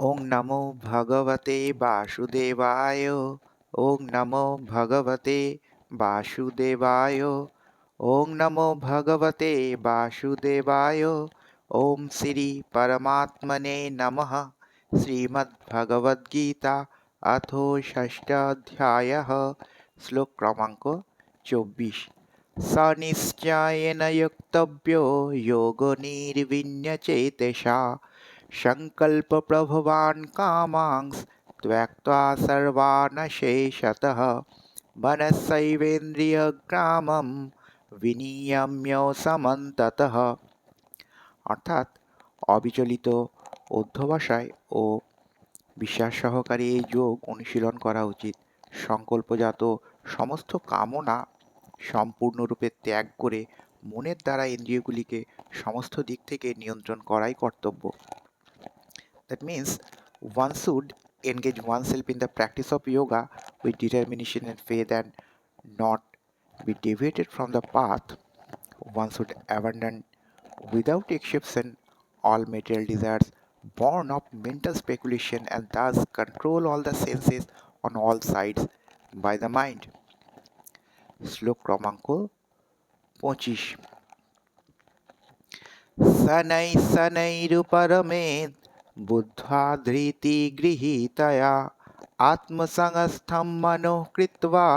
ওং নমো ভগবতে বাসুদেবায়। ওং নমো ভগবতে বাসুদেবায়। ওং নমো ভগবতে বাসুদেবায়। ওম শ্রী পরমাত্মনে নমঃ। শ্রীমদ্ভগবদ্গীতা অথ ষষ্ঠোধ্যায়ः। শ্লোক ক্রমাঙ্ক 24। স নিশ্চয়েন যুক্তব্যো যোগো নির্বিণ্যচেতসা संकल्पप्रभवान् कामांस् त्यक्त्वा सर्वान् शेषतः मनसैवेन्द्रियग्रामं विनियम्य समन्ततः। অর্থাৎ অবিচলিত অধ্যবসায় ও বিশ্বাস সহকারে এই যোগ অনুশীলন করা উচিত। সংকল্পজাত সমস্ত কামনা সম্পূর্ণরূপে ত্যাগ করে মনের দ্বারা ইন্দ্রিয়গুলিকে সমস্ত দিক থেকে নিয়ন্ত্রণ করাই কর্তব্য। That means one should engage oneself in the practice of yoga with determination and faith and not be deviated from the path. One should abandon without exception all material desires born of mental speculation and thus control all the senses on all sides by the mind. শ্লোক ক্রমাঙ্ক 25। शनैः बुद्ध्वा धृतिगृहीतया आत्मसंस्थं मनः कृत्वा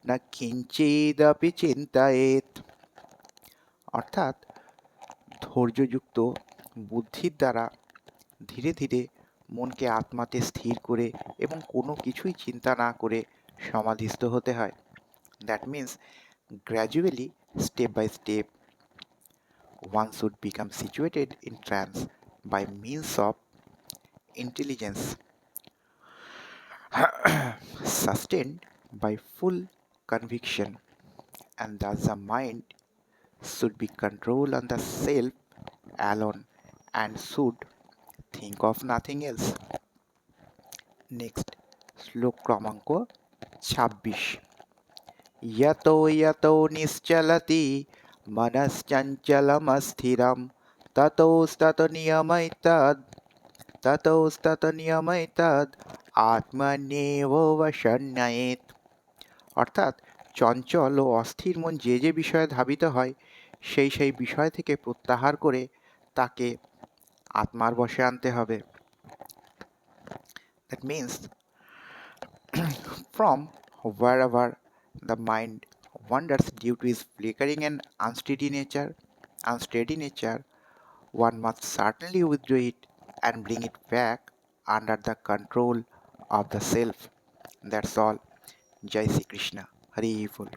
न किञ्चिदपि চিন্তয়েৎ। অর্থাৎ ধৈর্যযুক্ত বুদ্ধির দ্বারা ধীরে ধীরে মনকে আত্মাতে স্থির করে এবং কোনো কিছুই চিন্তা না করে সমাধিস্থ হতে হয়। That means gradually, step by step, one should become situated in trance by means of intelligence sustained by full conviction, and thus the mind should be controlled on the self alone and should think of nothing else. Next, শ্লোক ক্রমাঙ্ক 26। यतो यतो निश्चलति मनश्चञ्चलमस्थिरं ततोस्तत नियमैतद् আত্মন্যেব বশন্যয়েৎ। অর্থাৎ চঞ্চল ও অস্থির মন যে যে বিষয়ে ধাবিত হয় সেই সেই বিষয় থেকে প্রত্যাহার করে তাকে আত্মার বশে আনতে হবে। That means from wherever the mind wanders due to its flickering and unsteady nature, one must certainly withdraw it and bring it back under the control of the self. That's all. Jai Shri Krishna. Hari Bol.